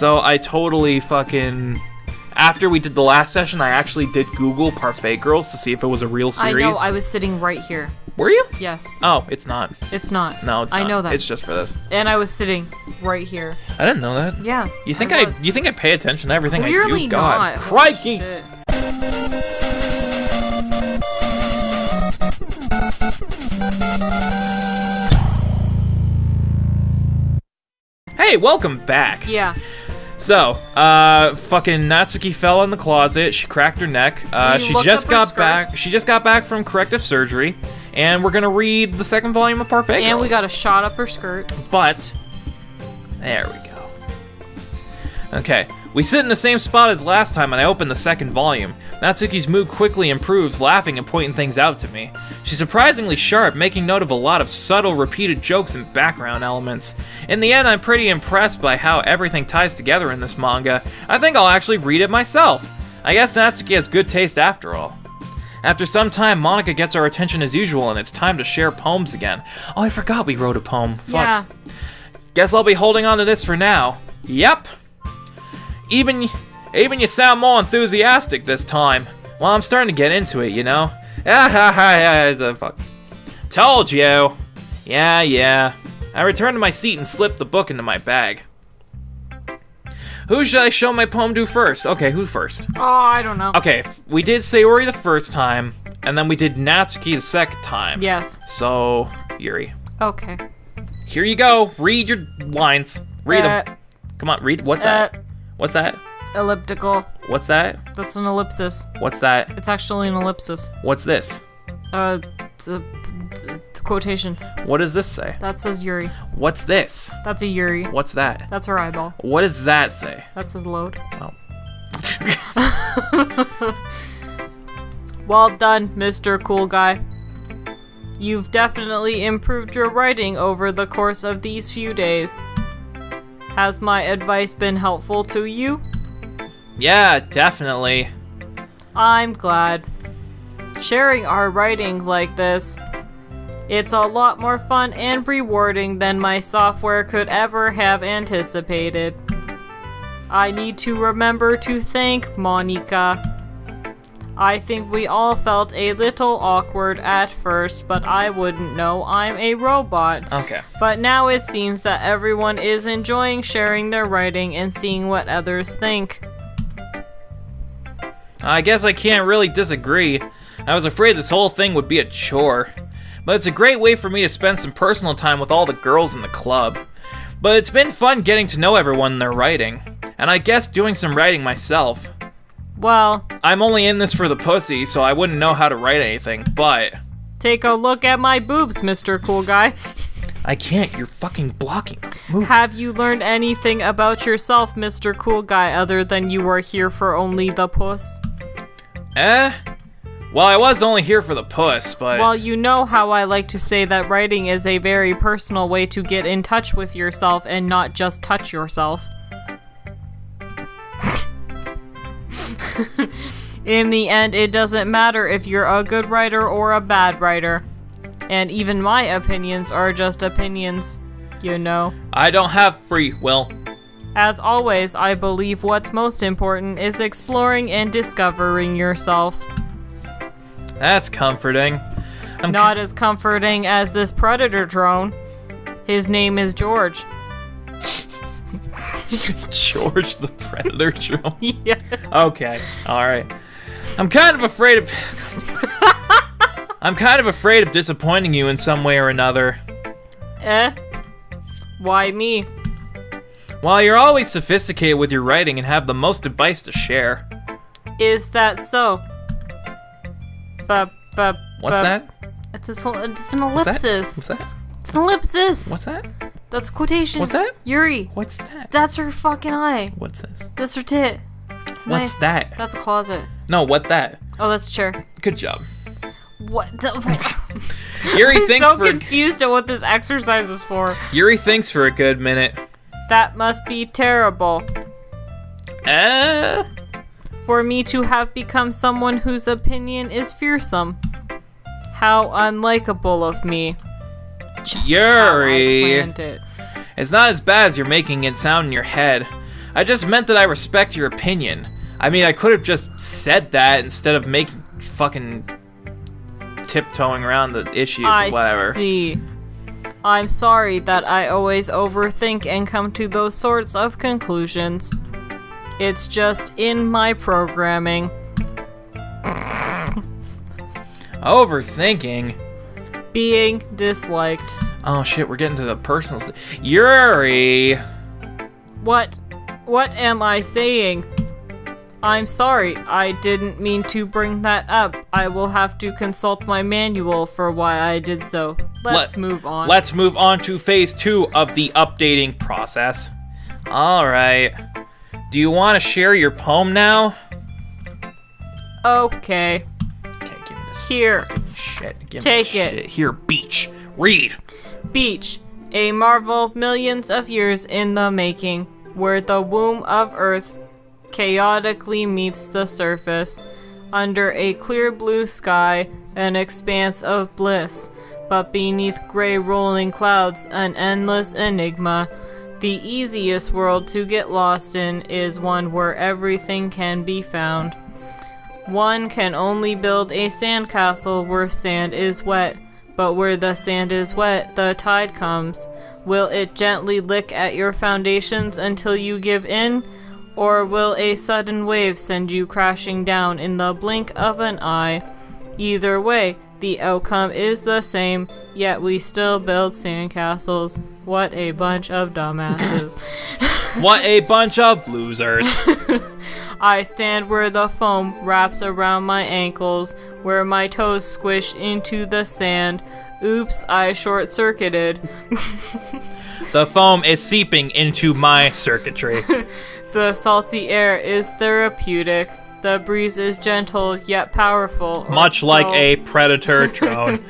So I totally fucking... After we did the last session, I actually did Google Parfait Girls to see if it was a real series. I know, I was sitting right here. Were you? Yes. Oh, it's not. It's not. No, it's not. I know that. It's just for this. And I was sitting right here. I didn't know that. Yeah. You think I pay attention to everything Clearly I do? God. Not. Crikey! Shit. Hey, welcome back. Yeah. So, fucking Natsuki fell in the closet. She cracked her neck. She just got back. She just got back from corrective surgery, and we're gonna read the second volume of Parfait Girls. And we got a shot up her skirt. But there we go. Okay, we sit in the same spot as last time, and I open the second volume. Natsuki's mood quickly improves, laughing and pointing things out to me. She's surprisingly sharp, making note of a lot of subtle, repeated jokes and background elements. In the end, I'm pretty impressed by how everything ties together in this manga. I think I'll actually read it myself. I guess Natsuki has good taste after all. After some time, Monica gets our attention as usual, and it's time to share poems again. Oh, I forgot we wrote a poem. Fuck. Yeah. Guess I'll be holding on to this for now. Yep. Even you sound more enthusiastic this time. Well, I'm starting to get into it, you know? Fuck. Told you. Yeah. I returned to my seat and slipped the book into my bag. Who should I show my poem to first? Okay, who first? Oh, I don't know. Okay, we did Sayori the first time, and then we did Natsuki the second time. Yes. So, Yuri. Okay. Here you go. Read your lines. Read them. Come on, read. What's that? What's that? Elliptical. What's that? That's an ellipsis. What's that? It's actually an ellipsis. What's this? The quotations. What does this say? That says Yuri. What's this? That's a Yuri. What's that? That's her eyeball. What does that say? That says load. Oh. Well done, Mr. Cool Guy. You've definitely improved your writing over the course of these few days. Has my advice been helpful to you? Yeah, definitely. I'm glad. Sharing our writing like this, it's a lot more fun and rewarding than my software could ever have anticipated. I need to remember to thank Monica. I think we all felt a little awkward at first, but I wouldn't know I'm a robot. Okay. But now it seems that everyone is enjoying sharing their writing and seeing what others think. I guess I can't really disagree. I was afraid this whole thing would be a chore. But it's a great way for me to spend some personal time with all the girls in the club. But it's been fun getting to know everyone in their writing. And I guess doing some writing myself. Well, I'm only in this for the pussy, so I wouldn't know how to write anything, but... Take a look at my boobs, Mr. Cool Guy. I can't, you're fucking blocking. Move. Have you learned anything about yourself, Mr. Cool Guy, other than you were here for only the puss? Well, I was only here for the puss, but... Well, you know how I like to say that writing is a very personal way to get in touch with yourself and not just touch yourself. In the end, it doesn't matter if you're a good writer or a bad writer. And even my opinions are just opinions, you know. I don't have free will. As always, I believe what's most important is exploring and discovering yourself. That's comforting. Not as comforting as this predator drone. His name is George. George the Predator drone? Yes. Okay, alright. I'm kind of afraid of... I'm kind of afraid of disappointing you in some way or another. Why me? Well, you're always sophisticated with your writing and have the most advice to share. Is that so? What's that? It's an ellipsis. What's that? It's an ellipsis. What's that? That's quotation. What's that? Yuri. What's that? That's her fucking eye. What's this? That's her tit. It's What's nice. that? That's a closet. No, what that? Oh, that's a chair. Good job. What? Yuri I'm thinks so for confused at what this exercise is for. Yuri thinks for a good minute. That must be terrible. For me to have become someone whose opinion is fearsome. How unlikable of me. Just Yuri. how I planned it. It's not as bad as you're making it sound in your head. I just meant that I respect your opinion. I mean, I could have just said that instead of making fucking tiptoeing around the issue, whatever. I see. I'm sorry that I always overthink and come to those sorts of conclusions. It's just in my programming. Overthinking? Being disliked. Oh shit, we're getting to the personal Yuri! What am I saying? I'm sorry, I didn't mean to bring that up. I will have to consult my manual for why I did so. Let's move on. Let's move on to phase 2 of the updating process. Alright. Do you want to share your poem now? Okay. Okay, give me this. Here. Shit. Give Take me it. Shit. Here, Beach. Read. Beach, a marvel millions of years in the making, where the womb of Earth chaotically meets the surface, under a clear blue sky, an expanse of bliss, but beneath gray rolling clouds, an endless enigma. The easiest world to get lost in is one where everything can be found. One can only build a sandcastle where sand is wet, but where the sand is wet, the tide comes. Will it gently lick at your foundations until you give in? Or will a sudden wave send you crashing down in the blink of an eye? Either way, the outcome is the same, yet we still build sandcastles. What a bunch of dumbasses. What a bunch of losers. I stand where the foam wraps around my ankles, where my toes squish into the sand. Oops, I short-circuited. The foam is seeping into my circuitry. The salty air is therapeutic. The breeze is gentle yet powerful. Much like a predator drone.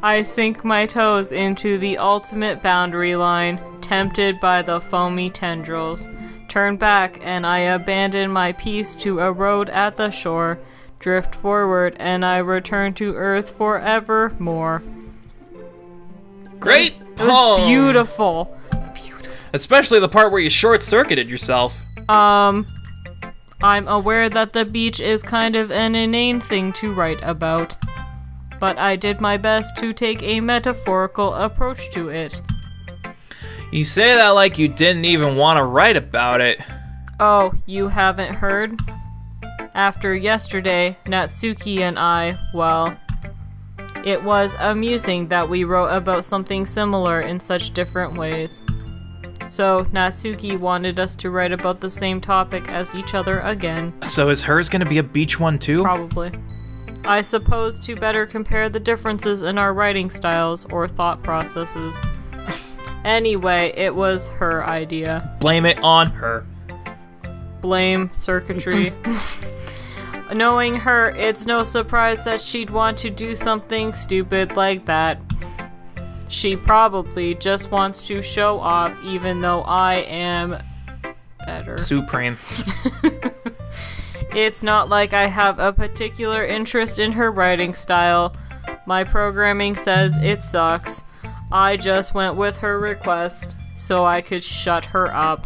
I sink my toes into the ultimate boundary line, tempted by the foamy tendrils. Turn back, and I abandon my peace to a road at the shore. Drift forward, and I return to Earth forevermore. Great It poem. was beautiful. Especially the part where you short-circuited yourself. I'm aware that the beach is kind of an inane thing to write about, but I did my best to take a metaphorical approach to it. You say that like you didn't even want to write about it. Oh, you haven't heard? After yesterday, Natsuki and I, well, it was amusing that we wrote about something similar in such different ways. So, Natsuki wanted us to write about the same topic as each other again. So is hers gonna be a beach one too? Probably. I suppose to better compare the differences in our writing styles or thought processes. Anyway, it was her idea. Blame it on her. Blame circuitry. Knowing her, it's no surprise that she'd want to do something stupid like that. She probably just wants to show off, even though I am better. Supreme. It's not like I have a particular interest in her writing style. My programming says it sucks. I just went with her request so I could shut her up.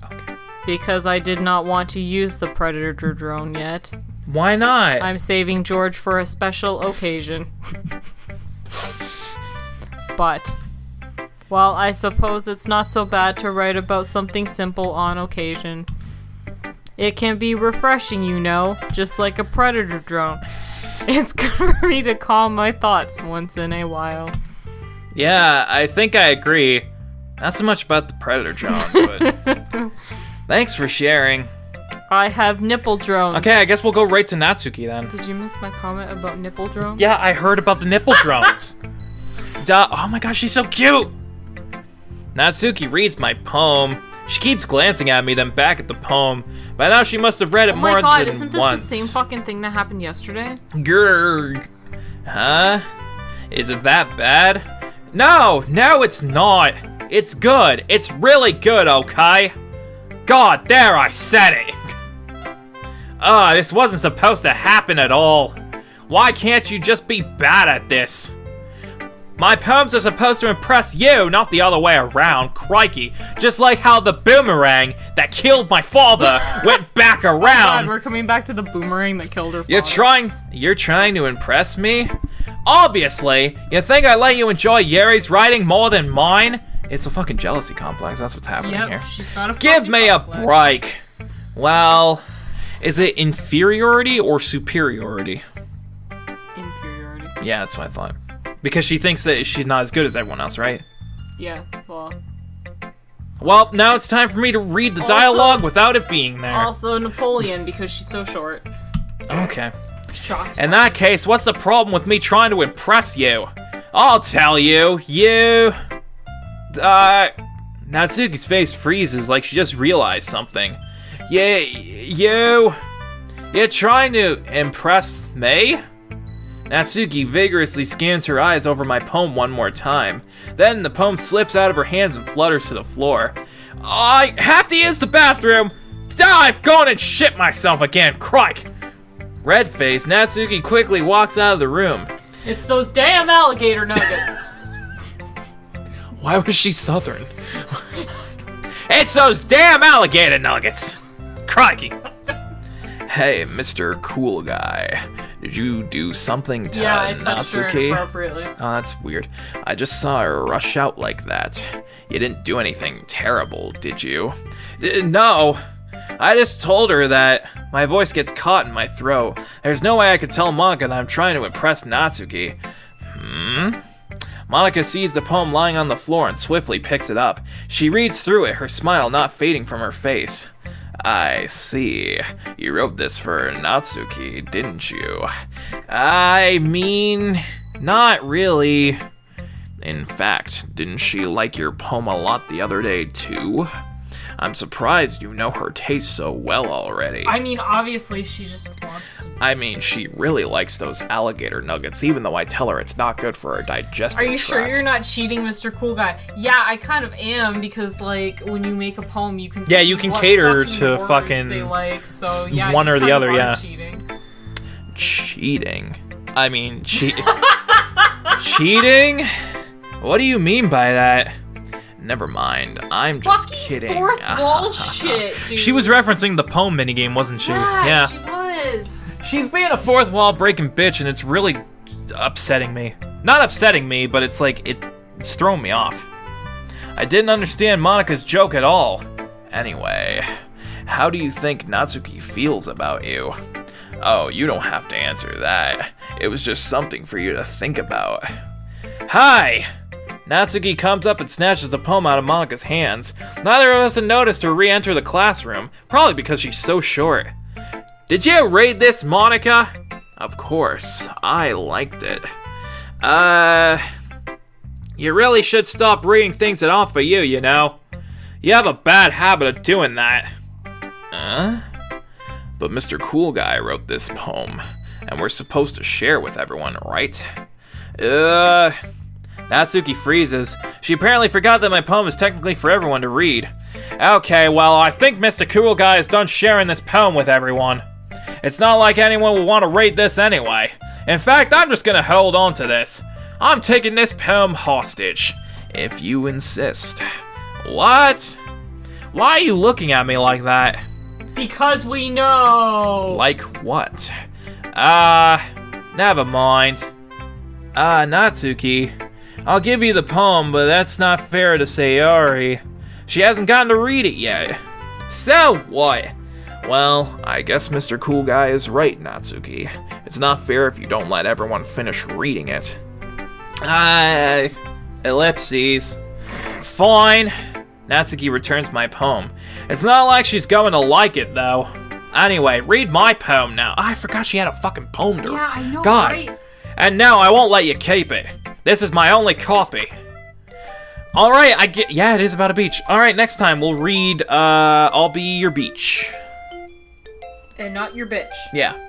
Okay. Because I did not want to use the Predator drone yet. Why not? I'm saving George for a special occasion. But, well, I suppose it's not so bad to write about something simple on occasion. It can be refreshing, you know, just like a Predator drone. It's good for me to calm my thoughts once in a while. Yeah, I think I agree. Not so much about the Predator drone, but thanks for sharing. I have nipple drones. Okay, I guess we'll go right to Natsuki then. Did you miss my comment about nipple drones? Yeah, I heard about the nipple drones. Duh. Oh my gosh, she's so cute! Natsuki reads my poem. She keeps glancing at me, then back at the poem. By now she must have read it more Oh my god, than isn't this once. the same fucking thing that happened yesterday? Grrr. Huh? Is it that bad? No, it's not. It's good. It's really good, okay? God, there, I said it. This wasn't supposed to happen at all. Why can't you just be bad at this? My poems are supposed to impress you, not the other way around, crikey. Just like how the boomerang that killed my father went back God, around. we're coming back to the boomerang that killed her father. You're trying to impress me? Obviously, you think I let you enjoy Yuri's writing more than mine? It's a fucking jealousy complex, that's what's happening Yep, here. she's got a Give me complex. a break. Well, is it inferiority or superiority? Inferiority. Yeah, that's what I thought. Because she thinks that she's not as good as everyone else, right? Yeah, well. Well, now it's time for me to read the dialogue without it being there. Also Napoleon, because she's so short. Okay. Shots. In that case, what's the problem with me trying to impress you? I'll tell you. Natsuki's face freezes like she just realized something. You're trying to impress me? Natsuki vigorously scans her eyes over my poem one more time. Then the poem slips out of her hands and flutters to the floor. I have to use the bathroom! I'm going and shit myself again, crike! Red-faced, Natsuki quickly walks out of the room. It's those damn alligator nuggets. Why was she southern? It's those damn alligator nuggets! Crikey! Hey, Mr. Cool Guy. Did you do something to Yeah, I touched her Natsuki? inappropriately. Oh, that's weird. I just saw her rush out like that. You didn't do anything terrible, did you? No. I just told her that my voice gets caught in my throat. There's no way I could tell Monica that I'm trying to impress Natsuki. Monica sees the poem lying on the floor and swiftly picks it up. She reads through it, her smile not fading from her face. I see. You wrote this for Natsuki, didn't you? I mean, not really. In fact, didn't she like your poem a lot the other day, too? I'm surprised you know her taste so well already. I mean, obviously, she just wants to... I mean, she really likes those alligator nuggets, even though I tell her it's not good for her digestive Are you tract. sure you're not cheating, Mr. Cool Guy? Yeah, I kind of am, because, like, when you make a poem, you can Yeah, see you can what cater fucking to words fucking they like, so yeah, one you or the kind other, of are yeah. cheating. Cheating? I mean, cheating? What do you mean by that? Never mind, I'm just Fucking kidding. fourth wall shit, dude. She was referencing the poem minigame, wasn't she? Yeah, she was. She's being a fourth wall breaking bitch, and it's really upsetting me. Not upsetting me, but it's like, it's throwing me off. I didn't understand Monica's joke at all. Anyway, how do you think Natsuki feels about you? Oh, you don't have to answer that. It was just something for you to think about. Hi! Natsuki comes up and snatches the poem out of Monica's hands. Neither of us had noticed her re-enter the classroom, probably because she's so short. Did you read this, Monica? Of course, I liked it. You really should stop reading things that aren't for you, you know? You have a bad habit of doing that. But Mr. Cool Guy wrote this poem, and we're supposed to share with everyone, right? Natsuki freezes. She apparently forgot that my poem is technically for everyone to read. Okay, well, I think Mr. Cool Guy is done sharing this poem with everyone. It's not like anyone will want to read this anyway. In fact, I'm just gonna hold on to this. I'm taking this poem hostage, if you insist. What? Why are you looking at me like that? Because we know. Like what? Never mind. Natsuki. I'll give you the poem, but that's not fair to Sayori. She hasn't gotten to read it yet. So what? Well, I guess Mr. Cool Guy is right, Natsuki. It's not fair if you don't let everyone finish reading it. Ellipses. Fine. Natsuki returns my poem. It's not like she's going to like it, though. Anyway, read my poem now. I forgot she had a fucking poem to read. Yeah, I know, God. right? And now I won't let you keep it. This is my only copy. Alright, yeah, it is about a beach. Alright, next time we'll read, I'll Be Your Beach. And not your bitch. Yeah.